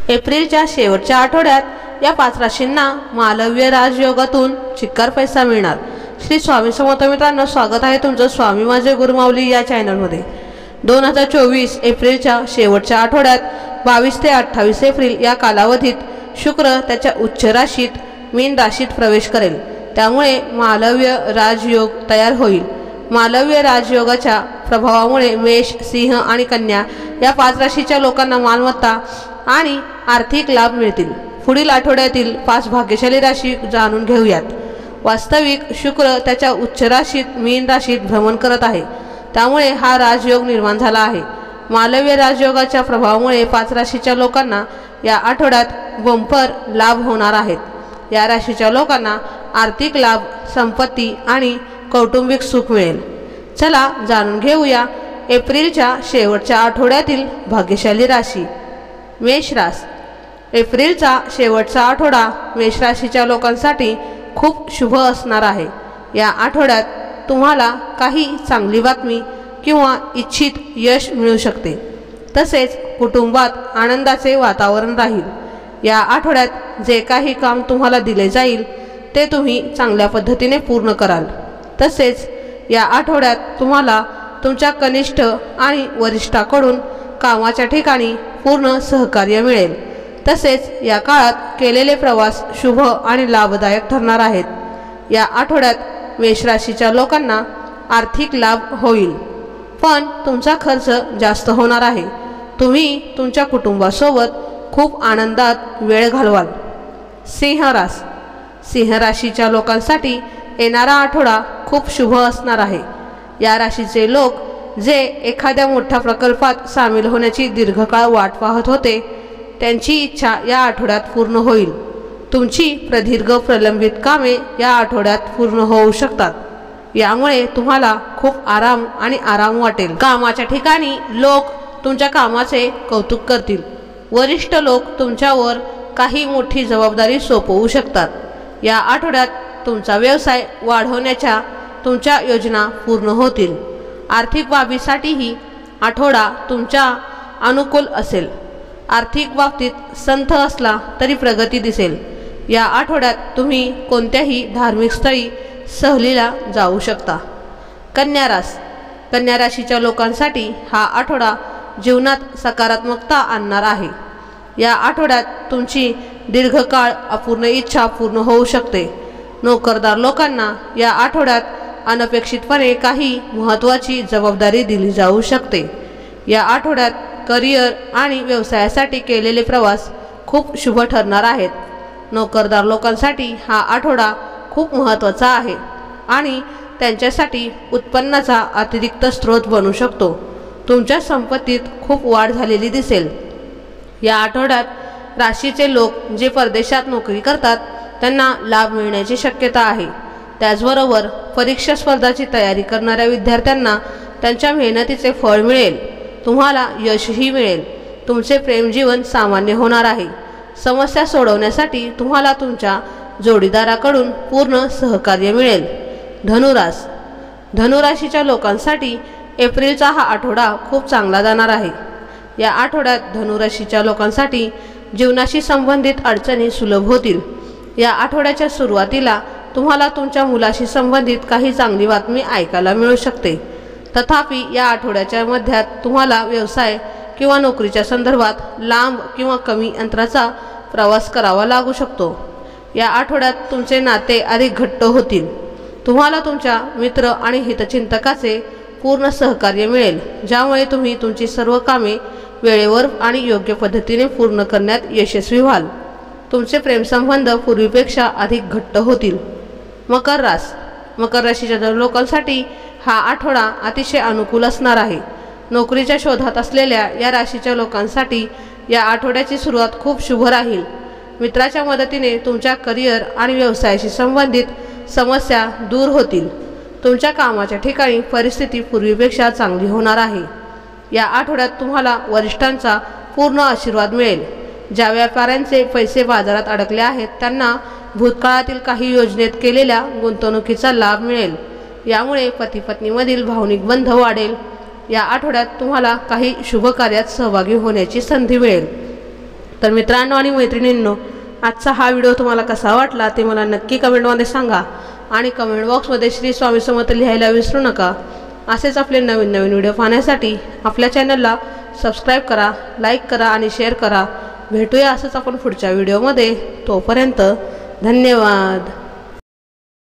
एप्रिलच्या शेवटच्या आठवड्यात या 5 राशींना मालव्य राजयोगातून चिक्कार पैसा मिळणार। श्री स्वामी समर्थ मित्रांनो, स्वागत आहे तुमचं स्वामी माझे गुरुमाऊली या चॅनलमध्ये। 2024 एप्रिलच्या शेवटच्या आठवड्यात 22 ते 28 एप्रिल या कालावधीत शुक्र त्याच्या उच्च राशीत मीन राशीत प्रवेश करेल। त्यामुळे मालव्य राजयोग तयार होईल। मालव्य राजयोगाच्या प्रभावामुळे मेष, सिंह आणि कन्या या 5 राशीच्या लोकांना मालमत्ता आणि आर्थिक लाभ मिळतील। पुढील आठवड्यातील 5 भाग्यशाली राशी जाणून घेऊयात। वास्तविक शुक्र त्याच्या उच्च राशीत मीन राशीत भ्रमण करत आहे, त्यामुळे हा राजयोग निर्माण झाला आहे। मालव्य राजयोगाच्या प्रभावामुळे 5 राशीच्या लोकांना या आठवड्यात बंपर लाभ होणार आहेत। या राशीच्या लोकांना आर्थिक लाभ, संपत्ती आणि कौटुंबिक सुख मिळेल। चला जाणून घेऊया एप्रिलच्या शेवटच्या आठवड्यातील भाग्यशाली राशी। मेष राशी। एप्रिलचा शेवटचा आठवडा मेष राशीच्या लोकांसाठी खूप शुभ असणार आहे। या आठवड्यात तुम्हाला काही चांगली बातमी किंवा इच्छित यश मिळू शकते। तसेच कुटुंबात आनंदाचे वातावरण राहील। या आठवड्यात जे काही काम तुम्हाला दिले जाईल ते तुम्ही चांगल्या पद्धतीने पूर्ण कराल। तसेच या आठवड्यात तुम्हाला तुमच्या कनिष्ठ आणि वरिष्ठाकडून कामाच्या ठिकाणी पूर्ण सहकार्य मिळेल। तसेच या काळात केलेले प्रवास शुभ आणि लाभदायक ठरणार आहेत। या आठवड्यात मेष राशीच्या लोकांना आर्थिक लाभ होईल, पण तुमचा खर्च जास्त होणार आहे। तुम्ही तुमच्या कुटुंबासोबत खूप आनंदात वेळ घालवाल। सिंह राशी। सिंह राशीच्या लोकांसाठी येणारा आठवडा खूप शुभ असणार आहे। या राशीचे लोक जे एखाद्या मोठ्या प्रकल्पात सामील होण्याची दीर्घकाळ वाट पाहत होते, त्यांची इच्छा या आठवड्यात पूर्ण होईल। तुमची प्रदीर्घ प्रलंबित कामे या आठवड्यात पूर्ण होऊ शकतात। यामुळे तुम्हाला खूप आराम वाटेल। कामाच्या ठिकाणी लोक तुमच्या कामाचे कौतुक करतील। वरिष्ठ लोक तुमच्यावर काही मोठी जबाबदारी सोपवू शकतात। या आठवड्यात तुमचा व्यवसाय वाढवण्याच्या तुमच्या योजना पूर्ण होतील। आर्थिक बाबीसाठीही आठवडा तुमच्या अनुकूल असेल। आर्थिक बाबतीत संथ असला तरी प्रगती दिसेल। या आठवड्यात तुम्ही कोणत्याही धार्मिक स्थळी सहलीला जाऊ शकता। कन्या राशी। कन्या राशीच्या लोकांसाठी हा आठवडा जीवनात सकारात्मकता आणणार आहे। या आठवड्यात तुमची दीर्घकाळ अपूर्ण इच्छा पूर्ण होऊ शकते। नोकरदार लोकांना या आठवड्यात अनपेक्षितपणे काही महत्त्वाची जबाबदारी दिली जाऊ शकते। या आठवड्यात करिअर आणि व्यवसायासाठी केलेले प्रवास खूप शुभ ठरणार आहेत। नोकरदार लोकांसाठी हा आठवडा खूप महत्त्वाचा आहे आणि त्यांच्यासाठी उत्पन्नाचा अतिरिक्त स्रोत बनू शकतो। तुमच्या संपत्तीत खूप वाढ झालेली दिसेल। या आठवड्यात राशीचे लोक जे परदेशात नोकरी करतात त्यांना लाभ मिळण्याची शक्यता आहे। त्याचबरोबर परीक्षा स्पर्धाची तयारी करणाऱ्या विद्यार्थ्यांना त्यांच्या मेहनतीचे फळ मिळेल। तुम्हाला यशही मिळेल। तुमचे प्रेमजीवन सामान्य होणार आहे। समस्या सोडवण्यासाठी तुम्हाला तुमच्या जोडीदाराकडून पूर्ण सहकार्य मिळेल। धनुराशी। धनुराशीच्या लोकांसाठी एप्रिलचा हा आठवडा खूप चांगला जाणार आहे। या आठवड्यात धनुराशीच्या लोकांसाठी जीवनाशी संबंधित अडचणी सुलभ होतील। या आठवड्याच्या सुरुवातीला तुम्हाला तुमच्या मुलाशी संबंधित काही चांगली बातमी ऐकायला मिळू शकते। तथापि या आठवड्याच्या मध्यात तुम्हाला व्यवसाय किंवा नोकरीच्या संदर्भात लांब किंवा कमी अंतराचा प्रवास करावा लागू शकतो। या आठवड्यात तुमचे नाते अधिक घट्ट होतील। तुम्हाला तुमच्या मित्र आणि हितचिंतकाचे पूर्ण सहकार्य मिळेल, ज्यामुळे तुम्ही तुमची सर्व कामे वेळेवर आणि योग्य पद्धतीने पूर्ण करण्यात यशस्वी व्हाल। तुमचे प्रेमसंबंध पूर्वीपेक्षा अधिक घट्ट होतील। मकर राशी। मकर राशीच्या लोकांसाठी हा आठवडा अतिशय अनुकूल असणार आहे। नोकरीच्या शोधात असलेल्या या राशीच्या लोकांसाठी या आठवड्याची सुरुवात खूप शुभ राहील। मित्राच्या मदतीने तुमच्या करिअर आणि व्यवसायाशी संबंधित समस्या दूर होतील। तुमच्या कामाच्या ठिकाणी परिस्थिती पूर्वीपेक्षा चांगली होणार आहे। या आठवड्यात तुम्हाला वरिष्ठांचा पूर्ण आशीर्वाद मिळेल। ज्या व्यापाऱ्यांचे पैसे बाजारात अडकले आहेत त्यांना भूतकाळातील काही योजनेत केलेल्या गुंतवणुकीचा लाभ मिळेल। यामुळे पती पत्नीमधील भावनिक बंध वाढेल। या आठवड्यात तुम्हाला काही शुभ कार्यात सहभागी होण्याची संधी मिळेल। तर मित्रांनो आणि मैत्रिणींनो, आजचा हा व्हिडिओ तुम्हाला कसा वाटला ते मला नक्की कमेंटमध्ये सांगा आणि कमेंट बॉक्समध्ये श्री स्वामी समर्थ लिहायला विसरू नका। असेच आपले नवीन नवीन व्हिडिओ पाहण्यासाठी आपल्या चॅनलला सबस्क्राईब करा, लाईक करा आणि शेअर करा। भेटूया असंच आपण पुढच्या व्हिडिओमध्ये। तोपर्यंत धन्यवाद।